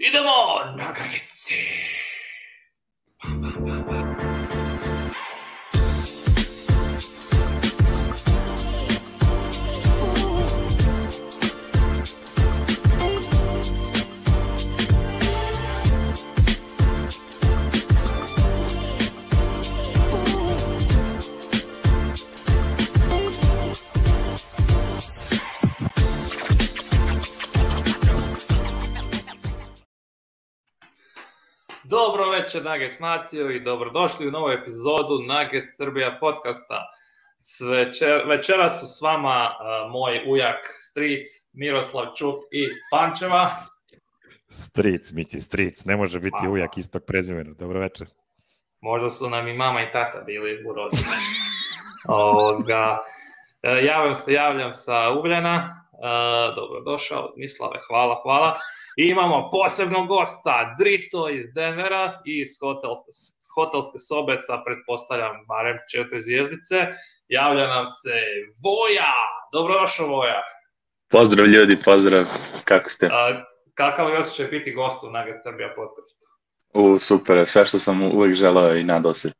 Idemo na gagici. Dobro večer Nuggets naciju i dobrodošli u novu epizodu Nuggets Srbija podcasta. Večeras su s vama moj ujak stric Miroslav Čuk iz Pančeva. Stric, Mići, stric, ne može biti ujak istog prezimena. Dobro večer. Možda su nam i mama i tata bili u rodu. Javljam sa Ugljena. Dobrodošao, Mislave, hvala. I imamo posebnog gosta, Drito iz Denvera i iz hotelske sobe sa, pretpostavljam, barem 4 zvjezdice. Javlja nam se Voja. Dobrodošao, Voja. Pozdrav ljudi, pozdrav. Kako ste? Kakav je osjećaj biti gost u Nuggets Srbija podcastu? Super, sve što sam uvijek želeo i nadao se.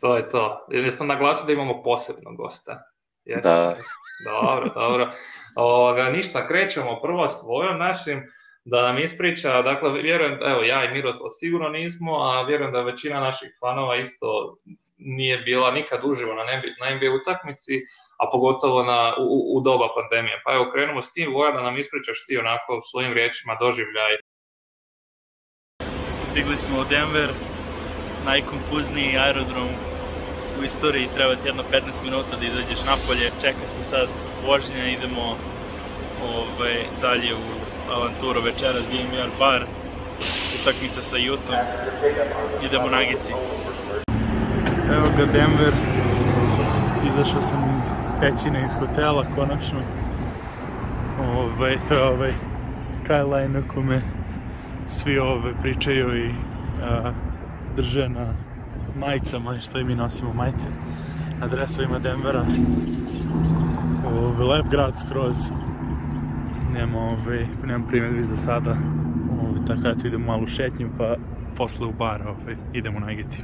To je to. Ja sam naglasio da imamo posebnog gosta. Yes. Da. Dobro. Ništa, krećemo prvo s Vojom našim da nam ispriča, dakle, vjerujem, evo, ja i Miroslav sigurno nismo, a vjerujem da većina naših fanova isto nije bila nikad uživo na NBA utakmici, a pogotovo u doba pandemije. Pa evo, krenemo s tim, Voja, da nam ispričaš ti onako svojim riječima doživljaj. Stigli smo u Denver, najkonfuzniji aerodrom u istoriji, treba ti jedno 15 minuta da izađeš napolje. Čeka se sad vožnja, idemo dalje u avanturu večeras, BMR bar, utakmica sa Utahom, idemo Nuggetsi. Evo ga Denver, izašao sam iz pećine iz hotela konačno. To je skyline na kome svi pričaju i drže na majicama, što i mi nosimo majice na dresovima Denvera. Lep grad skroz, nema primjedbi za sada, tako eto idemo malo šetnju pa posle u bar idemo na Nuggetsi.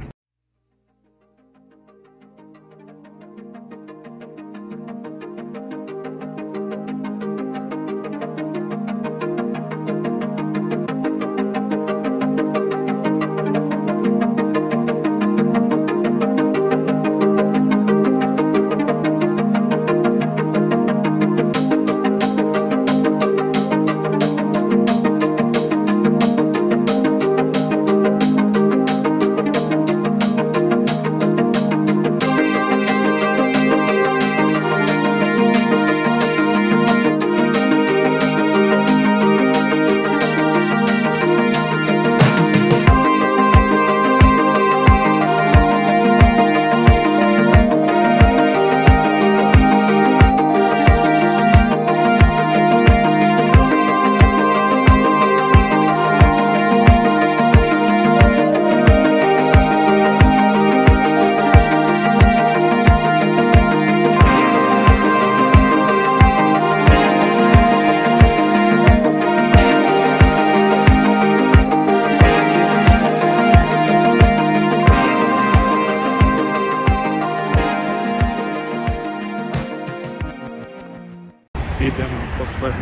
Idemo posle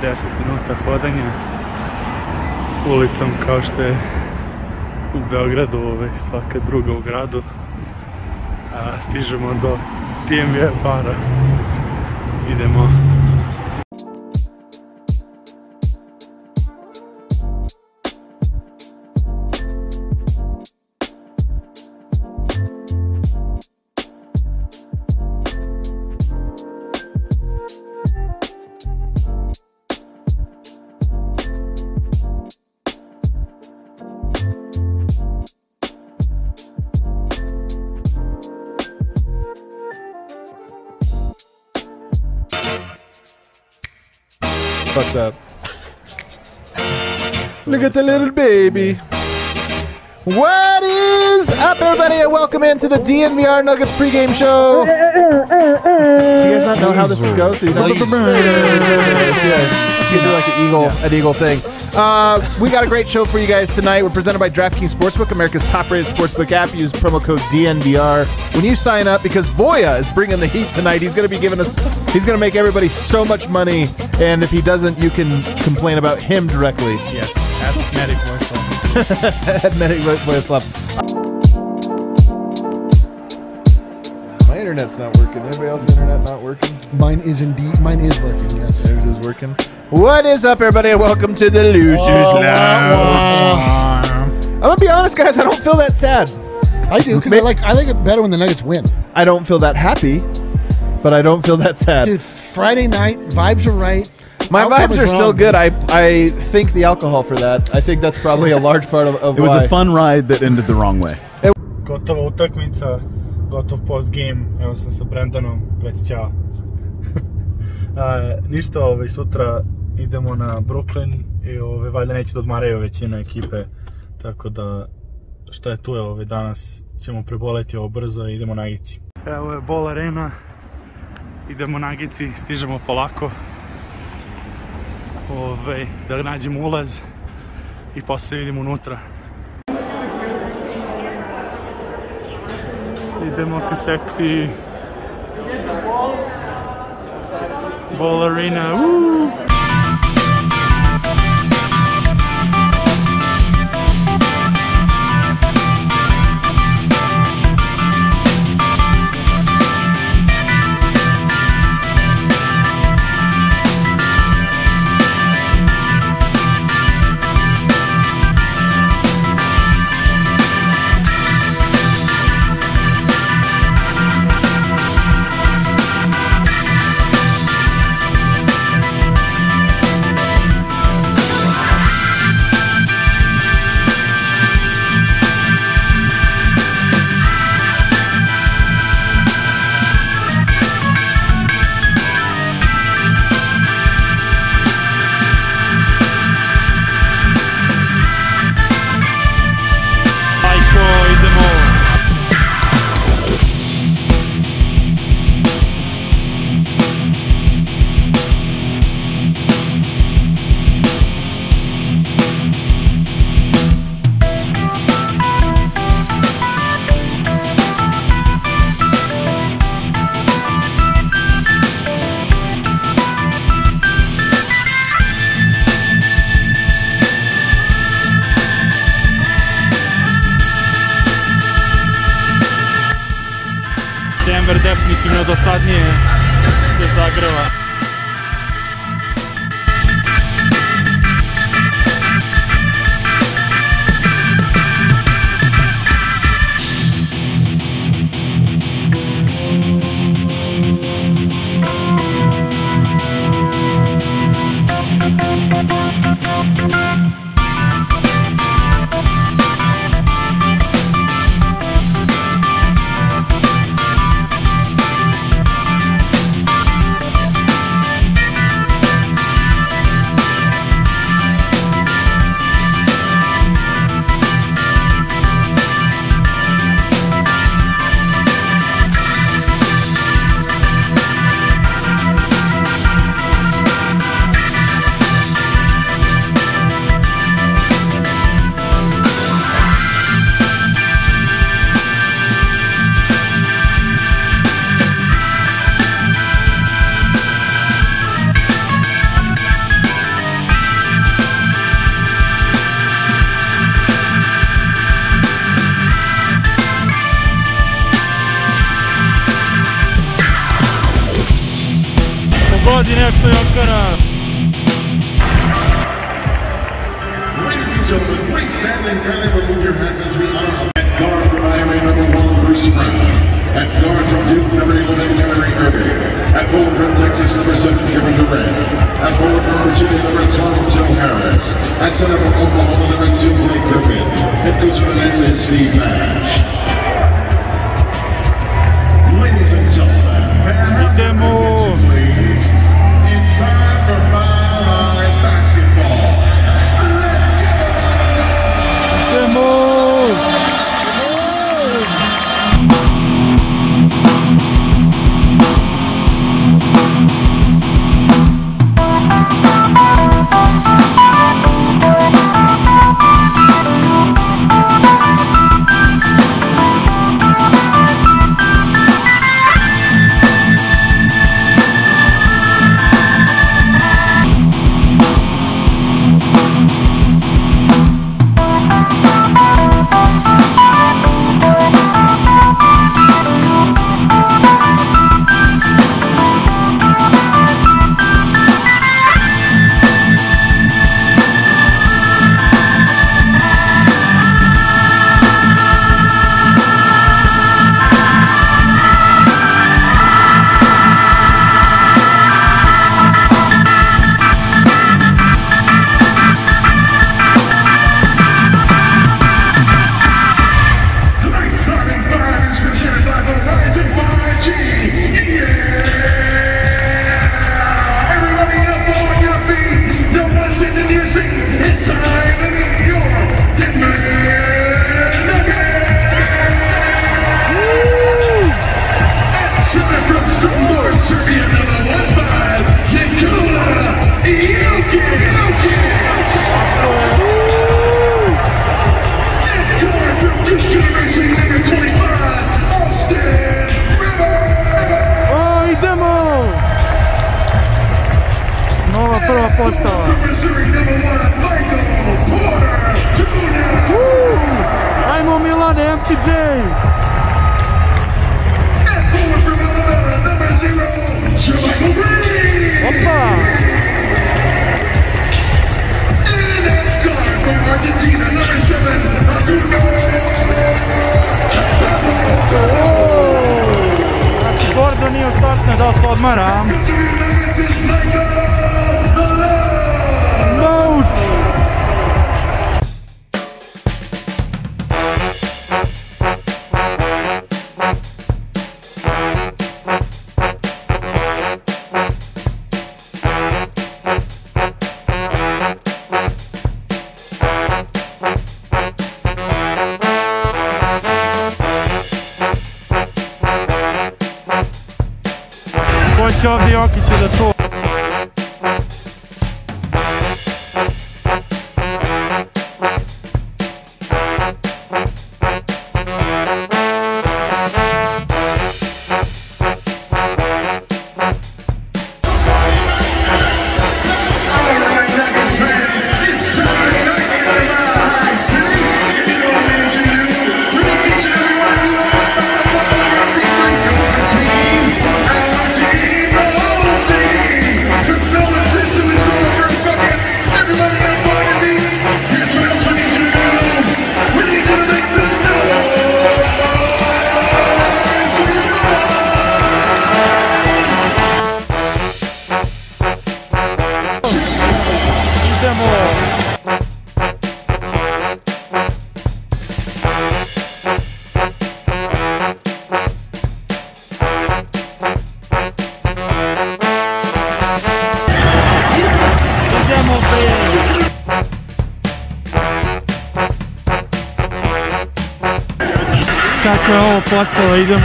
40 minuta hodanja ulicom kao što je u Beogradu, svaka druga u gradu. Stižemo do TMV bara. Idemo. Fucked up. Look at the little baby. What is up, everybody, and welcome into the DNVR Nuggets pregame show. Do you guys not know how this goes? So you know, you do like like an Eagle thing. We got a great show for you guys tonight. We're presented by DraftKings Sportsbook, America's top-rated sportsbook app. Use promo code DNVR when you sign up, because Voya is bringing the heat tonight. He's going to make everybody so much money, and if he doesn't, you can complain about him directly. Yes, at Medic Voicelab. At Medic Voicelab. My internet's not working. Anybody else's internet not working? Mine is working, yes. Theirs is working. What is up, everybody, and welcome to the Losers Lounge. I'm going to be honest, guys, I don't feel that sad. I do, because I like it better when the Nuggets win. I don't feel that happy, but I don't feel that sad. Dude, Friday night, vibes are right. My vibes are still good. I think the alcohol for that. I think that's probably a large part of It was why. a fun ride that ended the wrong way. Gotova utakmica, gotov post game. Evo sam sa Brendanom, reći ćao. Ništa, sutra idemo na Brooklyn i valjda neće da odmaraju većina ekipe, tako da šta je tu je danas ćemo preboleti ovo brzo i idemo Nagici. Evo je Ball Arena, idemo Nagici, stižemo polako. Da nađemo ulaz i posle se vidimo unutra. Idemo ka sekciji Ball Arena. Woo! Denver definitivno dosadnije se zagreva. Pogodi nešto Jokara. Ladies and gentlemen, please stand and kindly remove your hats as we honor at guard from IMA #1 Bruce Brown. At guard from Duke #11 Henry Irving. At forward from Texas #7 Kevin Durant. At forward from Virginia #12 Joe Harris. At center from Oklahoma #2 Blake Griffin. Head coach for the Nets is Steve Nash. Ladies and gentlemen, may I have your attention, please? It's time for Mile High Basketball. Let's go! Demo! postava. Ajmo Milane, MTJ! Opa! Znači, Gordo nije u startne da se odmara. Ko će ovdje Jokića da čuva? Kako je ovo postalo, idemo.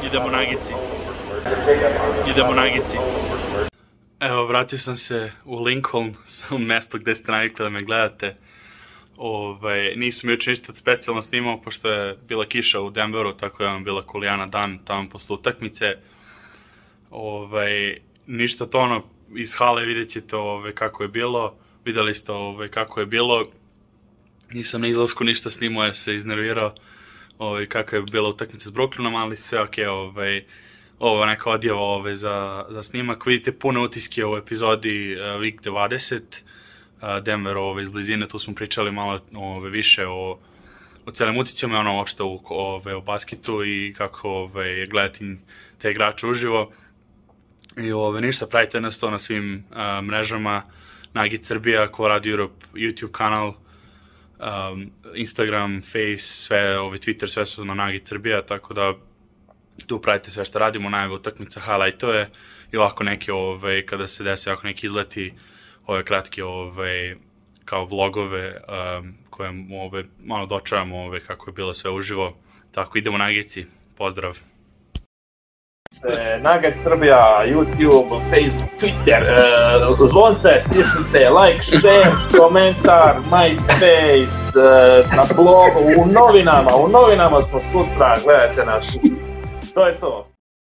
Idemo Nagici. Idemo Nagici. Evo, vratio sam se u Lincoln, u mesto gde ste navikli da me gledate. Nisam juče ništa specijalno snimao, pošto je bila kiša u Denveru, tako je bila kulijana dan tamo posle utakmice. Ništa to ono, iz hale vidjet ćete kako je bilo, videli ste kako je bilo. Nisam na izlasku ništa snimao jer se iznervirao kako je bila utakmica s Brooklynom, ali sve ok, ovo neka odjava za snimak. Vidite pune utiske u epizodi Week 20, Denver iz blizine, tu smo pričali malo više o celim uticama, ono uopšte o basketu i kako gledati te igrače uživo. I ništa, pratite nas to na svim mrežama, Nugget Srbija, Colorado Europe, YouTube kanal, Instagram, Face, sve, Twitter, sve su na Nugget Srbija, tako da tu pratite sve što radimo, najave utakmica, highlightove i ovako neke, kada se desi ovako neki izleti, ove kratke kao vlogove koje malo dočaramo kako je bilo sve uživo. Tako, idemo Nagici, pozdrav! Nugget Srbija, YouTube, Facebook, Twitter, zvonce, stisnite, like, share, komentar, MySpace, na blogu, u novinama smo sutra, gledajte nas. To je to.